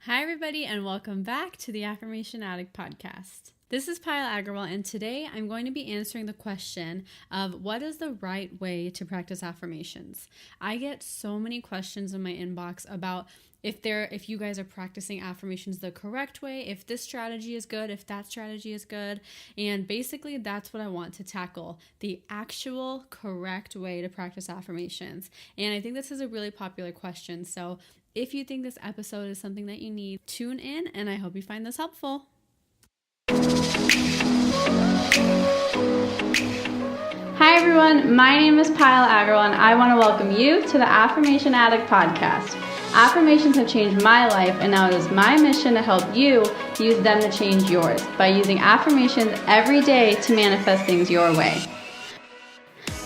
Hi, everybody, and welcome back to the Affirmation Addict podcast. This is Payal Agarwal, and today I'm going to be answering the question of what is the right way to practice affirmations. I get so many questions in my inbox about if you guys are practicing affirmations the correct way, if this strategy is good, if that strategy is good, and basically that's what I want to tackle, the actual correct way to practice affirmations. And I think this is a really popular question, so if you think this episode is something that you need, tune in, and I hope you find this helpful. Hi everyone, my name is Payal Agarwal, and I want to welcome you to the Affirmation Addict podcast. Affirmations have changed my life, and now it is my mission to help you use them to change yours by using affirmations every day to manifest things your way.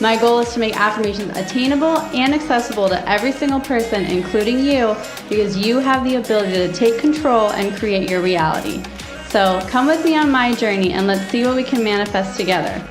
My goal is to make affirmations attainable and accessible to every single person, including you, because you have the ability to take control and create your reality. So come with me on my journey and let's see what we can manifest together.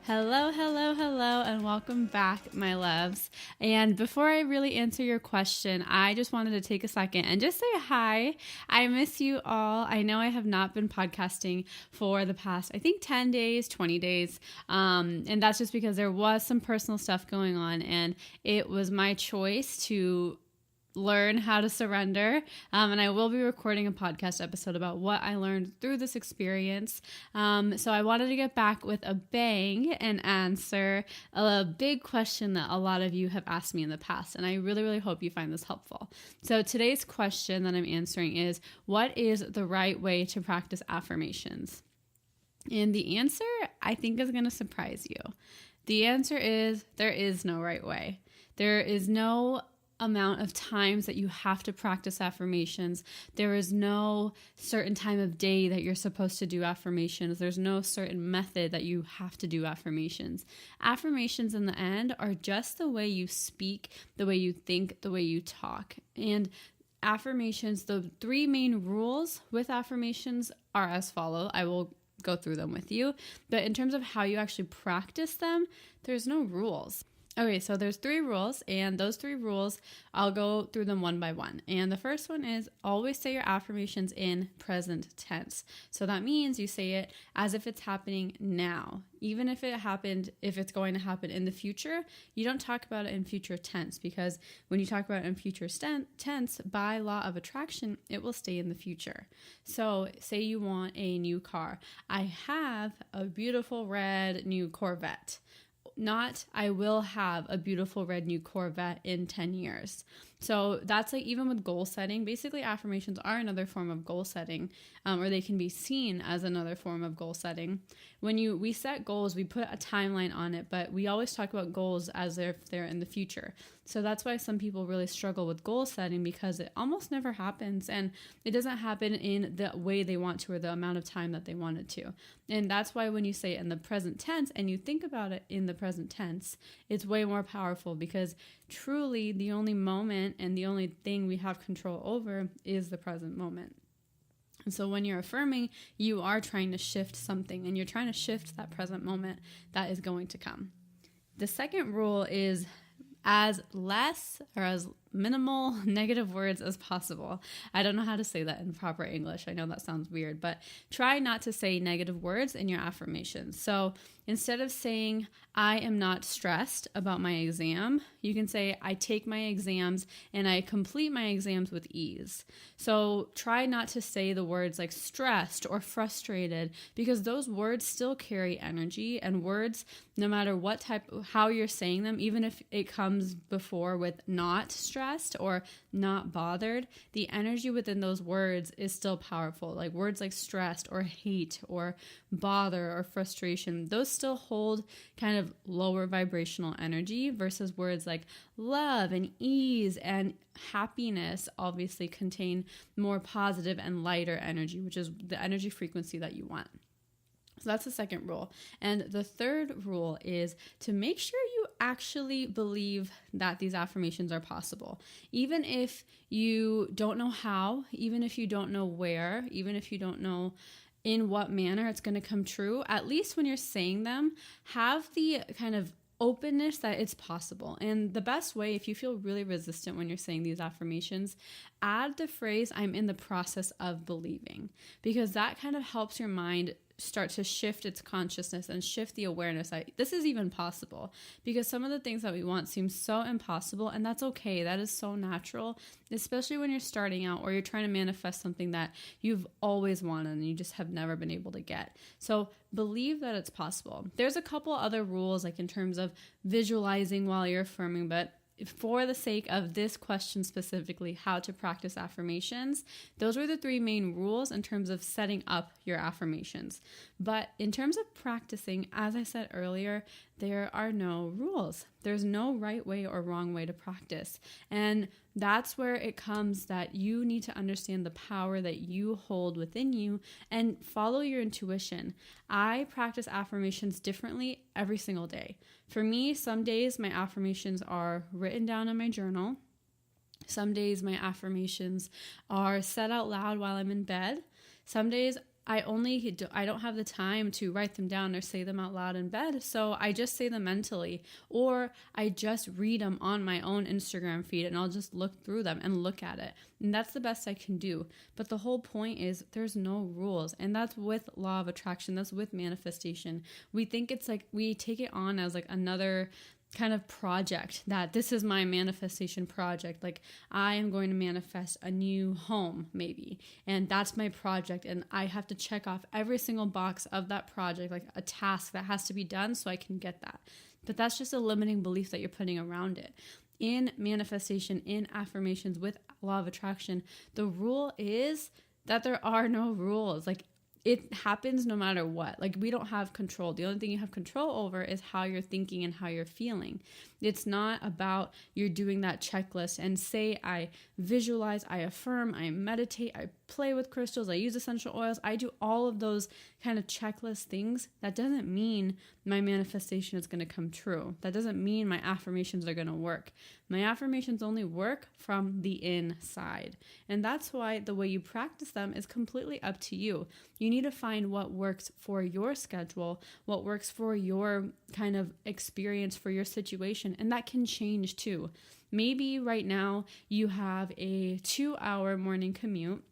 Hello, and welcome back, my loves. And before I really answer your question, I just wanted to take a second and just say hi. I miss you all. I know I have not been podcasting for the past, 10 days, 20 days. And that's just because there was some personal stuff going on, and it was my choice to learn how to surrender, and I will be recording a podcast episode about what I learned through this experience. So I wanted to get back with a bang and answer a big question that a lot of you have asked me in the past, and I really hope you find this helpful. So today's question that I'm answering is, what is the right way to practice affirmations? And the answer, I think, is going to surprise you. The answer is, there is no right way. There is no amount of times that you have to practice affirmations. There is no certain time of day that you're supposed to do affirmations. There's no certain method that you have to do affirmations. Affirmations in the end are just the way you speak, the way you think, the way you talk. And affirmations, the three main rules with affirmations are as follow. I will go through them with you. But in terms of how you actually practice them, there's no rules. Okay, so there's 3 rules, and those 3 rules, I'll go through them one by one. And the first one is always say your affirmations in present tense. So that means you say it as if it's happening now. Even if it's going to happen in the future, you don't talk about it in future tense, because when you talk about it in future tense, by law of attraction, it will stay in the future. So say you want a new car. I have a beautiful red new Corvette. Not, I will have a beautiful red new Corvette in 10 years. So that's like, even with goal setting, basically affirmations are another form of goal setting, or they can be seen as another form of goal setting. When we set goals, we put a timeline on it, but we always talk about goals as if they're in the future. So that's why some people really struggle with goal setting, because it almost never happens, and it doesn't happen in the way they want to, or the amount of time that they want it to. And that's why when you say it in the present tense and you think about it in the present tense, it's way more powerful, because truly the only moment and the only thing we have control over is the present moment. And so when you're affirming, you are trying to shift something, and you're trying to shift that present moment that is going to come. The second rule is as less or as minimal negative words as possible. I don't know how to say that in proper English. I know that sounds weird, but try not to say negative words in your affirmations. So instead of saying, I am not stressed about my exam, you can say, I take my exams and I complete my exams with ease. So try not to say the words like stressed or frustrated, because those words still carry energy, and words, no matter how you're saying them, even if it comes before with not stressed or not bothered, the energy within those words is still powerful. Like words like stressed or hate or bother or frustration, those still hold kind of lower vibrational energy, versus words like love and ease and happiness obviously contain more positive and lighter energy, which is the energy frequency that you want. So that's the second rule. And the third rule is to make sure you actually believe that these affirmations are possible. Even if you don't know how, even if you don't know where, even if you don't know in what manner it's going to come true, at least when you're saying them, have the kind of openness that it's possible. And the best way, if you feel really resistant when you're saying these affirmations, add the phrase, I'm in the process of believing, because that kind of helps your mind start to shift its consciousness and shift the awareness that this is even possible, because some of the things that we want seem so impossible, and that's okay. That is so natural, especially when you're starting out or you're trying to manifest something that you've always wanted and you just have never been able to get. So believe that it's possible. There's a couple other rules, like in terms of visualizing while you're affirming, but for the sake of this question specifically, how to practice affirmations, those were the 3 main rules in terms of setting up your affirmations. But in terms of practicing, as I said earlier, there are no rules. There's no right way or wrong way to practice. And that's where it comes that you need to understand the power that you hold within you and follow your intuition. I practice affirmations differently every single day. For me, some days my affirmations are written down in my journal. Some days my affirmations are said out loud while I'm in bed. Some days I don't have the time to write them down or say them out loud in bed, so I just say them mentally, or I just read them on my own Instagram feed and I'll just look through them and look at it. And that's the best I can do. But the whole point is there's no rules, and that's with law of attraction, that's with manifestation. We think it's like we take it on as like another kind of project, that this is my manifestation project. Like I am going to manifest a new home maybe, and that's my project, and I have to check off every single box of that project, like a task that has to be done so I can get that. But that's just a limiting belief that you're putting around it. In manifestation, in affirmations with law of attraction, the rule is that there are no rules. Like it happens no matter what. Like we don't have control. The only thing you have control over is how you're thinking and how you're feeling. It's not about you're doing that checklist and say, I visualize, I affirm, I meditate, I play with crystals, I use essential oils. I do all of those kind of checklist things. That doesn't mean my manifestation is going to come true. That doesn't mean my affirmations are going to work. My affirmations only work from the inside. And that's why the way you practice them is completely up to you. You need to find what works for your schedule, what works for your kind of experience, for your situation. And that can change too. Maybe right now you have a 2-hour morning commute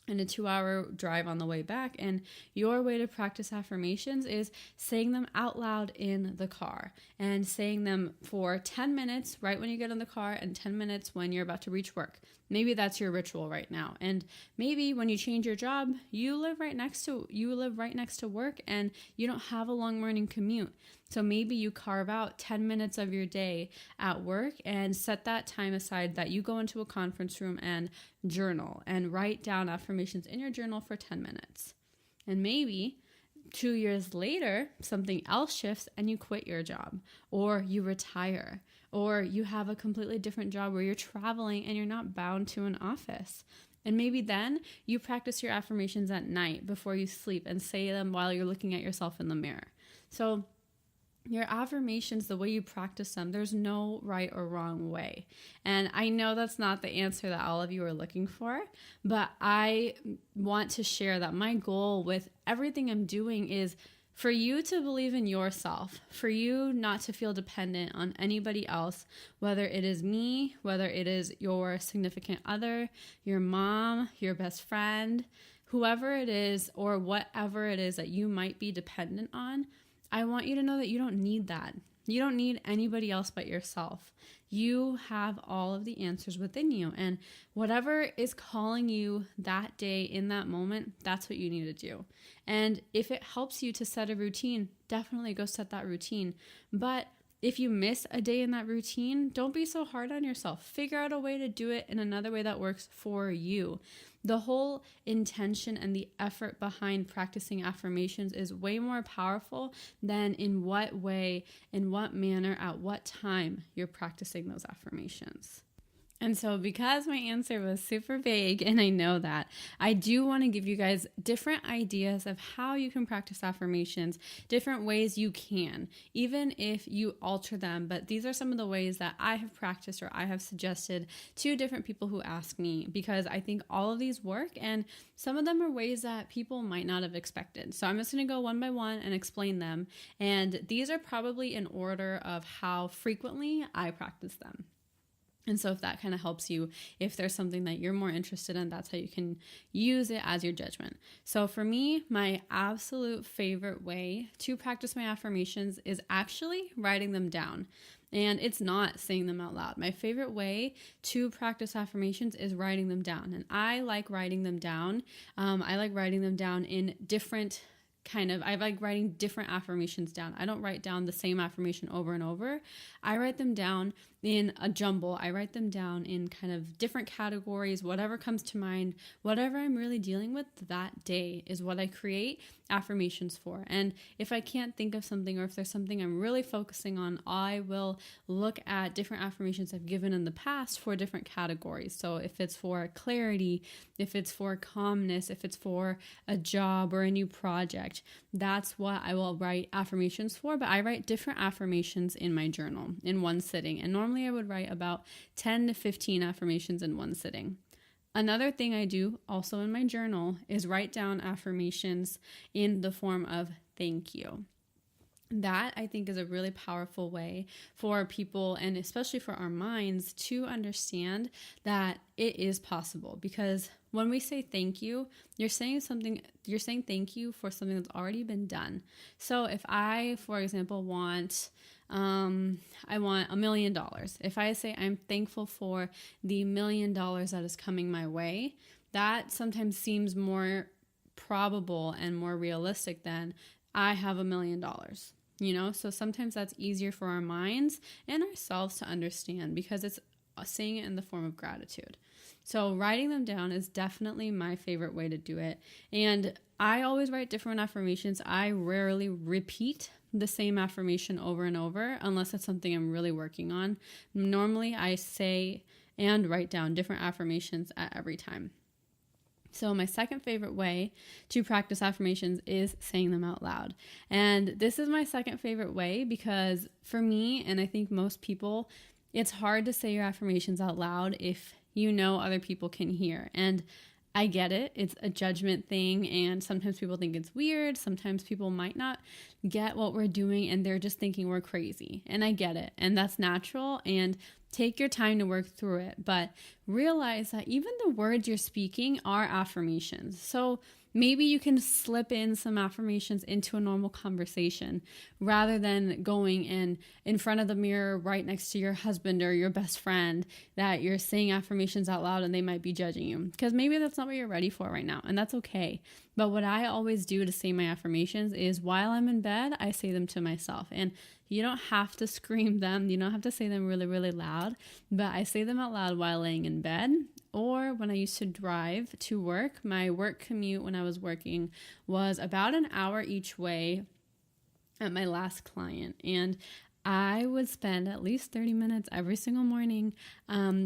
and a 2-hour drive on the way back, and your way to practice affirmations is saying them out loud in the car, and saying them for 10 minutes right when you get in the car and 10 minutes when you're about to reach work. Maybe that's your ritual right now. And maybe when you change your job, you live right next to work and you don't have a long morning commute. So maybe you carve out 10 minutes of your day at work and set that time aside that you go into a conference room and journal and write down affirmations in your journal for 10 minutes. And maybe 2 years later, something else shifts and you quit your job, or you retire, or you have a completely different job where you're traveling and you're not bound to an office. And maybe then you practice your affirmations at night before you sleep and say them while you're looking at yourself in the mirror. So your affirmations, the way you practice them, there's no right or wrong way. And I know that's not the answer that all of you are looking for, but I want to share that my goal with everything I'm doing is for you to believe in yourself, for you not to feel dependent on anybody else, whether it is me, whether it is your significant other, your mom, your best friend, whoever it is, or whatever it is that you might be dependent on. I want you to know that you don't need that. You don't need anybody else but yourself. You have all of the answers within you, and whatever is calling you that day in that moment, that's what you need to do. And if it helps you to set a routine, definitely go set that routine. But if you miss a day in that routine, don't be so hard on yourself. Figure out a way to do it in another way that works for you. The whole intention and the effort behind practicing affirmations is way more powerful than in what way, in what manner, at what time you're practicing those affirmations. And so, because my answer was super vague, and I know that, I do want to give you guys different ideas of how you can practice affirmations, different ways you can, even if you alter them. But these are some of the ways that I have practiced or I have suggested to different people who ask me, because I think all of these work, and some of them are ways that people might not have expected. So, I'm just going to go one by one and explain them. And these are probably in order of how frequently I practice them. And so if that kind of helps you, if there's something that you're more interested in, that's how you can use it as your judgment. So for me, my absolute favorite way to practice my affirmations is actually writing them down. And it's not saying them out loud. My favorite way to practice affirmations is writing them down. And I like writing them down. I like writing them down in different I like writing different affirmations down. I don't write down the same affirmation over and over. I write them down in a jumble. I write them down in kind of different categories, whatever comes to mind, whatever I'm really dealing with that day is what I create affirmations for. And if I can't think of something, or if there's something I'm really focusing on, I will look at different affirmations I've given in the past for different categories. So if it's for clarity, if it's for calmness, if it's for a job or a new project, that's what I will write affirmations for. But I write different affirmations in my journal in one sitting. And normally I would write about 10 to 15 affirmations in one sitting. Another thing I do also in my journal is write down affirmations in the form of thank you. That, I think, is a really powerful way for people, and especially for our minds, to understand that it is possible. Because when we say thank you, you're saying thank you for something that's already been done. So if I, for example, I want $1 million. If I say I'm thankful for the $1 million that is coming my way, that sometimes seems more probable and more realistic than I have $1 million. So sometimes that's easier for our minds and ourselves to understand, because it's saying it in the form of gratitude. So writing them down is definitely my favorite way to do it. And I always write different affirmations. I rarely repeat the same affirmation over and over unless it's something I'm really working on. Normally I say and write down different affirmations at every time. So my second favorite way to practice affirmations is saying them out loud. And this is my second favorite way because for me, and I think most people, it's hard to say your affirmations out loud if you know other people can hear. And I get it. It's a judgment thing. And sometimes people think it's weird. Sometimes people might not get what we're doing and they're just thinking we're crazy. And I get it. And that's natural. And take your time to work through it. But realize that even the words you're speaking are affirmations. So maybe you can slip in some affirmations into a normal conversation rather than going in front of the mirror right next to your husband or your best friend that you're saying affirmations out loud and they might be judging you. Because maybe that's not what you're ready for right now, and that's okay. But what I always do to say my affirmations is while I'm in bed, I say them to myself. And you don't have to scream them. You don't have to say them really, really loud. But I say them out loud while laying in bed. Or when I used to drive to work, my work commute when I was working was about an hour each way at my last client. And I would spend at least 30 minutes every single morning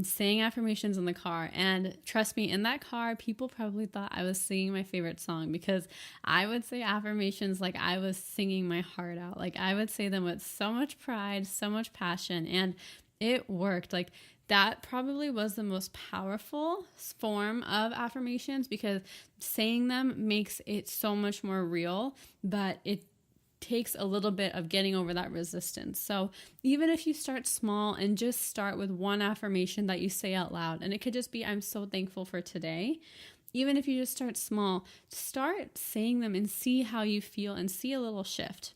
saying affirmations in the car. And trust me, in that car, people probably thought I was singing my favorite song because I would say affirmations like I was singing my heart out. Like I would say them with so much pride, so much passion, and it worked. Like that probably was the most powerful form of affirmations because saying them makes it so much more real, but it takes a little bit of getting over that resistance. So even if you start small and just start with one affirmation that you say out loud, and it could just be, I'm so thankful for today. Even if you just start small, start saying them and see how you feel and see a little shift.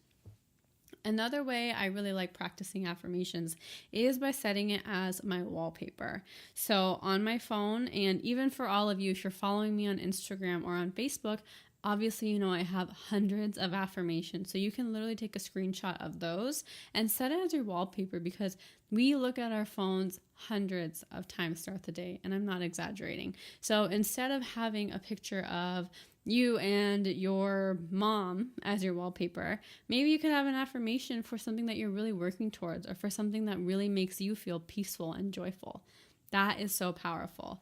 Another way I really like practicing affirmations is by setting it as my wallpaper. So on my phone, and even for all of you, if you're following me on Instagram or on Facebook, obviously, you know, I have hundreds of affirmations. So you can literally take a screenshot of those and set it as your wallpaper because we look at our phones hundreds of times throughout the day. And I'm not exaggerating. So instead of having a picture of you and your mom as your wallpaper, maybe you could have an affirmation for something that you're really working towards or for something that really makes you feel peaceful and joyful. That is so powerful.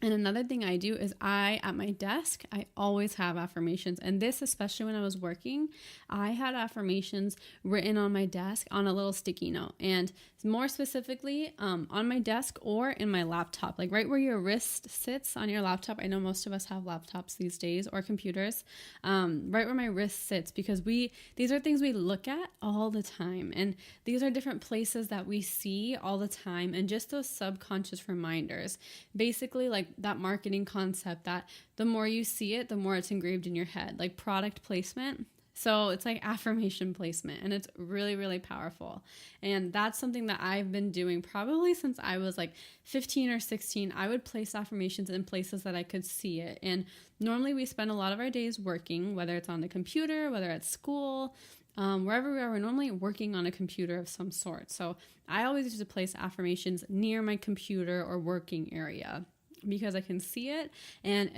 And another thing I do is at my desk, I always have affirmations. And this, especially when I was working, I had affirmations written on my desk on a little sticky note. And more specifically, on my desk or in my laptop, like right where your wrist sits on your laptop. I know most of us have laptops these days or computers, right where my wrist sits, because these are things we look at all the time. And these are different places that we see all the time. And just those subconscious reminders, basically like that marketing concept that the more you see it, the more it's engraved in your head, like product placement. So it's like affirmation placement, and it's really, really powerful. And that's something that I've been doing probably since I was like 15 or 16. I would place affirmations in places that I could see it. And normally we spend a lot of our days working, whether it's on the computer, whether it's school, wherever we are, we're normally working on a computer of some sort. So I always used to place affirmations near my computer or working area because I can see it, and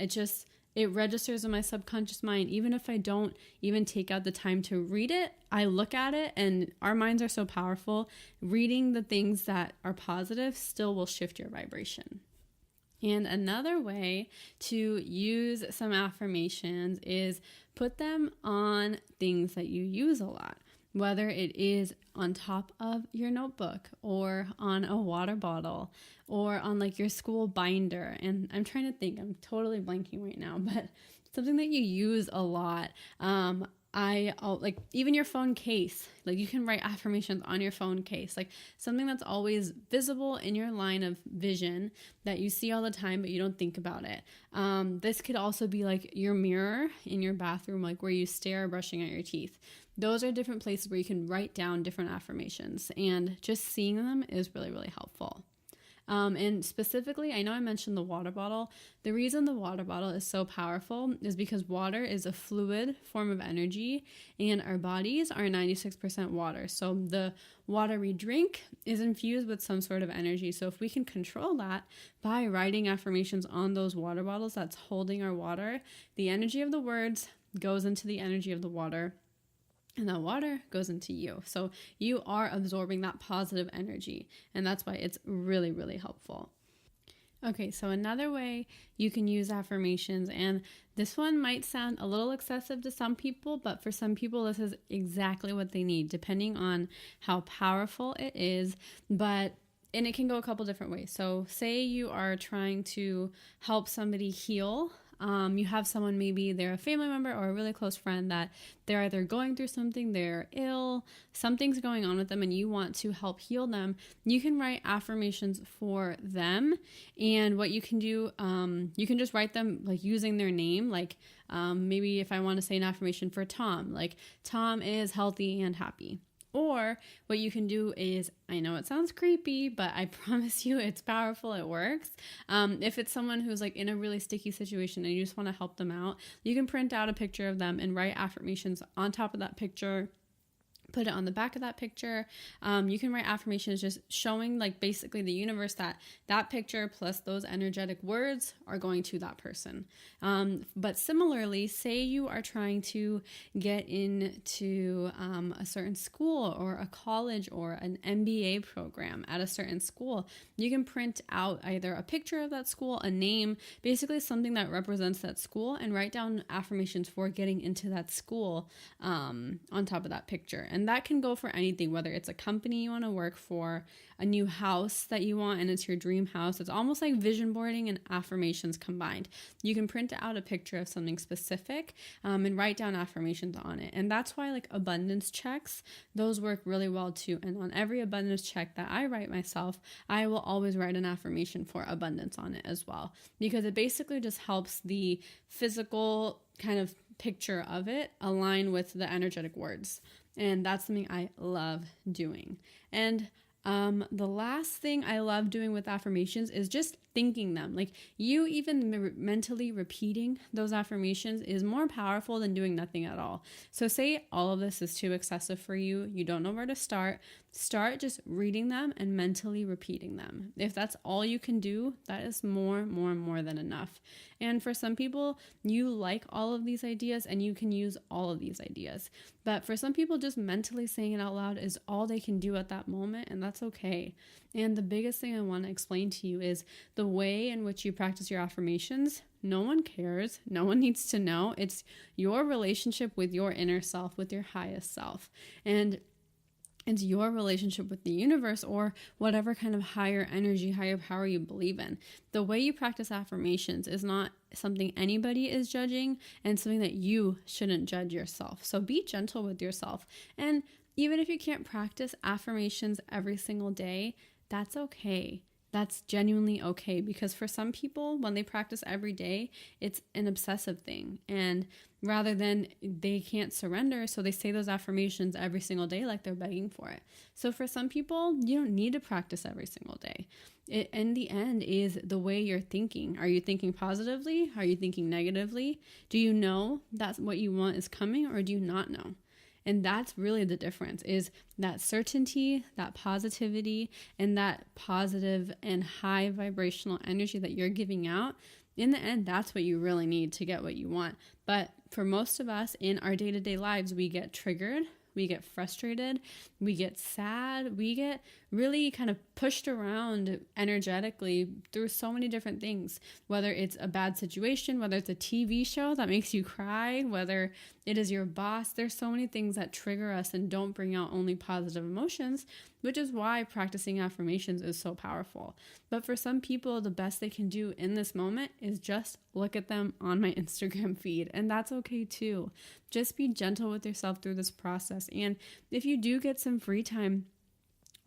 it registers in my subconscious mind. Even if I don't even take out the time to read it, I look at it, and our minds are so powerful. Reading the things that are positive still will shift your vibration. And another way to use some affirmations is put them on things that you use a lot, whether it is on top of your notebook or on a water bottle or on like your school binder. And I'm trying to think, I'm totally blanking right now, but something that you use a lot. Like even your phone case, like you can write affirmations on your phone case, like something that's always visible in your line of vision that you see all the time, but you don't think about it. This could also be like your mirror in your bathroom, like where you stare brushing at your teeth. Those are different places where you can write down different affirmations, and just seeing them is really, really helpful. And specifically, I know I mentioned the water bottle. The reason the water bottle is so powerful is because water is a fluid form of energy, and our bodies are 96% water. So the water we drink is infused with some sort of energy. So if we can control that by writing affirmations on those water bottles that's holding our water, the energy of the words goes into the energy of the water, and that water goes into you. So you are absorbing that positive energy. And that's why it's really, really helpful. Okay, so another way you can use affirmations, and this one might sound a little excessive to some people, but for some people, this is exactly what they need, depending on how powerful it is. And it can go a couple different ways. So say you are trying to help somebody heal. You have someone, maybe they're a family member or a really close friend, that they're either going through something, they're ill, something's going on with them, and you want to help heal them. You can write affirmations for them. And what you can do, you can just write them like using their name. Like maybe if I want to say an affirmation for Tom, like Tom is healthy and happy. Or what you can do is, I know it sounds creepy, but I promise you it's powerful, it works. If it's someone who's like in a really sticky situation and you just want to help them out, you can print out a picture of them and write affirmations on top of that picture. Put it on the back of that picture. You can write affirmations just showing like basically the universe that picture plus those energetic words are going to that person. But similarly, say you are trying to get into a certain school or a college or an MBA program at a certain school, you can print out either a picture of that school, a name, basically something that represents that school, and write down affirmations for getting into that school on top of that picture. And that can go for anything, whether it's a company you want to work for, a new house that you want and it's your dream house. It's almost like vision boarding and affirmations combined. You can print out a picture of something specific and write down affirmations on it. And that's why like abundance checks, those work really well too. And on every abundance check that I write myself, I will always write an affirmation for abundance on it as well, because it basically just helps the physical kind of picture of it align with the energetic words. And that's something I love doing. And the last thing I love doing with affirmations is just thinking them. Like you even mentally repeating those affirmations is more powerful than doing nothing at all. So say all of this is too excessive for you, you don't know where to start. start just reading them and mentally repeating them. If that's all you can do, that is more than enough. And for some people, you like all of these ideas and you can use all of these ideas. But for some people, just mentally saying it out loud is all they can do at that moment, and that's okay. And the biggest thing I want to explain to you is the way in which you practice your affirmations. No one cares. No one needs to know. It's your relationship with your inner self, with your highest self. And it's your relationship with the universe or whatever kind of higher energy, higher power you believe in. The way you practice affirmations is not something anybody is judging and something that you shouldn't judge yourself. So be gentle with yourself. And even if you can't practice affirmations every single day, that's okay. That's genuinely okay, because for some people, when they practice every day, it's an obsessive thing. And rather than they can't surrender, so they say those affirmations every single day like they're begging for it. So for some people, you don't need to practice every single day. It, in the end, is the way you're thinking. Are you thinking positively? Are you thinking negatively? Do you know that's what you want is coming, or do you not know? And that's really the difference, is that certainty, that positivity, and that positive and high vibrational energy that you're giving out. In the end, that's what you really need to get what you want. But for most of us in our day-to-day lives, we get triggered, we get frustrated, we get sad, we get really kind of pushed around energetically through so many different things, whether it's a bad situation, whether it's a TV show that makes you cry, whether it is your boss. There's so many things that trigger us and don't bring out only positive emotions, which is why practicing affirmations is so powerful. But for some people, the best they can do in this moment is just look at them on my Instagram feed, and that's okay too. Just be gentle with yourself through this process. And if you do get some free time,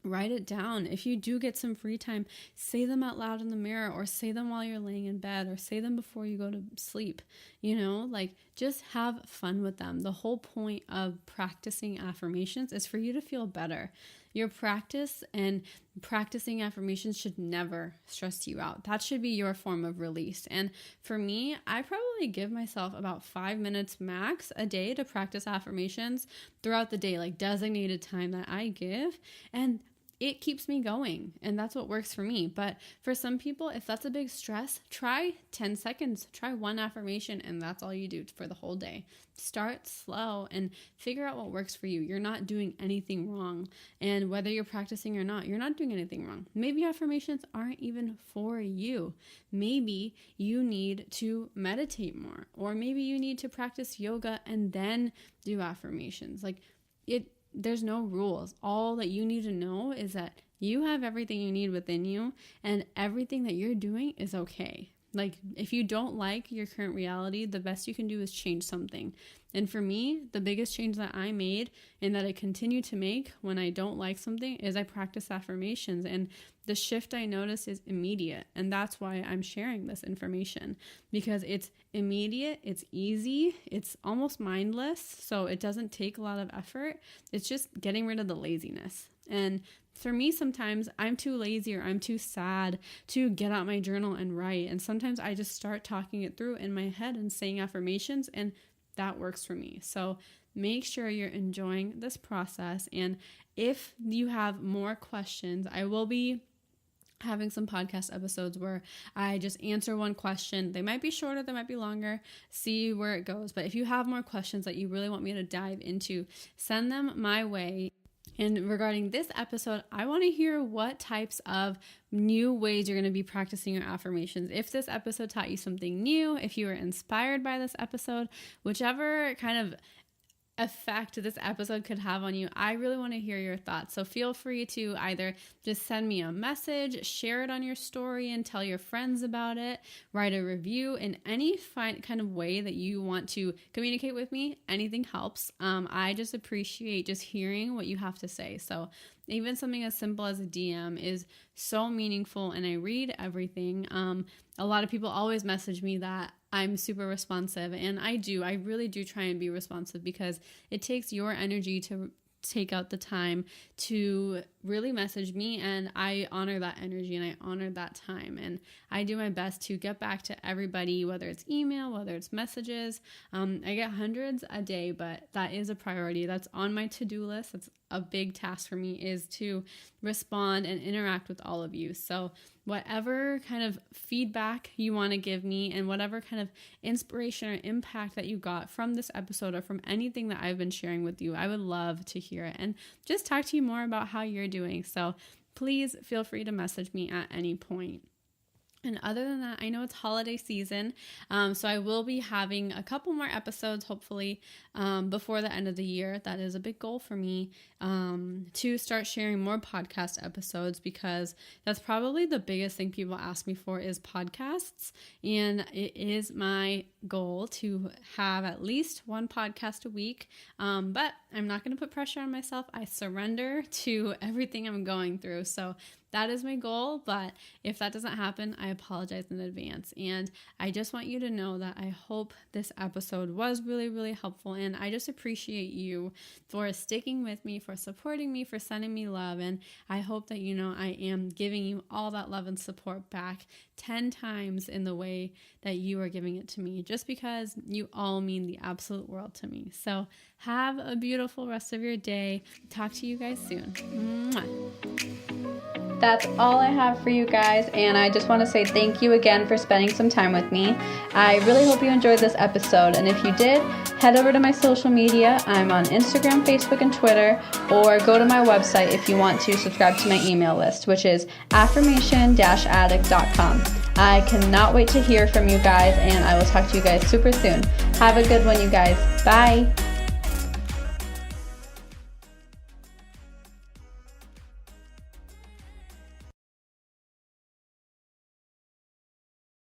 write it down. If you do get some free time, say them out loud in the mirror, or say them while you're laying in bed, or say them before you go to sleep. Just have fun with them. The whole point of practicing affirmations is for you to feel better. Your practice and practicing affirmations should never stress you out. That should be your form of release. And for me, I probably give myself about 5 minutes max a day to practice affirmations throughout the day, like designated time that I give. And it keeps me going, and that's what works for me. But for some people, if that's a big stress, try 10 seconds, try one affirmation, and that's all you do for the whole day. Start slow and figure out what works for you. You're not doing anything wrong. And whether you're practicing or not, you're not doing anything wrong. Maybe affirmations aren't even for you. Maybe you need to meditate more, or maybe you need to practice yoga and then do affirmations. There's no rules. All that you need to know is that you have everything you need within you, and everything that you're doing is okay. If you don't like your current reality, the best you can do is change something. And for me, the biggest change that I made and that I continue to make when I don't like something is I practice affirmations. And the shift I notice is immediate. And that's why I'm sharing this information, because it's immediate, it's easy, it's almost mindless. So it doesn't take a lot of effort. It's just getting rid of the laziness. And for me, sometimes I'm too lazy or I'm too sad to get out my journal and write. And sometimes I just start talking it through in my head and saying affirmations, and that works for me. So make sure you're enjoying this process. And if you have more questions, I will be having some podcast episodes where I just answer one question. They might be shorter, they might be longer, see where it goes. But if you have more questions that you really want me to dive into, send them my way. And regarding this episode, I want to hear what types of new ways you're going to be practicing your affirmations. If this episode taught you something new, if you were inspired by this episode, whichever kind of effect this episode could have on you, I really want to hear your thoughts. So feel free to either just send me a message, share it on your story and tell your friends about it, write a review in any kind of way that you want to communicate with me. Anything helps. I just appreciate just hearing what you have to say. So even something as simple as a DM is so meaningful, and I read everything. A lot of people always message me that I'm super responsive, and I really do try and be responsive, because it takes your energy to take out the time to really message me, and I honor that energy and I honor that time, and I do my best to get back to everybody, whether it's email, whether it's messages. I get hundreds a day, but that is a priority. That's on my to-do list. That's a big task for me, is to respond and interact with all of you. So whatever kind of feedback you want to give me and whatever kind of inspiration or impact that you got from this episode or from anything that I've been sharing with you, I would love to hear it and just talk to you more about how you're doing. So please feel free to message me at any point. And other than that, I know it's holiday season, so I will be having a couple more episodes, hopefully, before the end of the year. That is a big goal for me, to start sharing more podcast episodes, because that's probably the biggest thing people ask me for is podcasts. And it is my goal to have at least one podcast a week, but I'm not going to put pressure on myself. I surrender to everything I'm going through. So that is my goal, but if that doesn't happen, I apologize in advance. And I just want you to know that I hope this episode was really, really helpful, and I just appreciate you for sticking with me, for supporting me, for sending me love, and I hope that you know I am giving you all that love and support back 10 times in the way that you are giving it to me, just because you all mean the absolute world to me. So have a beautiful rest of your day. Talk to you guys soon. Mwah. That's all I have for you guys, and I just want to say thank you again for spending some time with me. I really hope you enjoyed this episode, and if you did, head over to my social media. I'm on Instagram, Facebook, and Twitter, or go to my website if you want to subscribe to my email list, which is affirmation-addict.com. I cannot wait to hear from you guys, and I will talk to you guys super soon. Have a good one, you guys. Bye!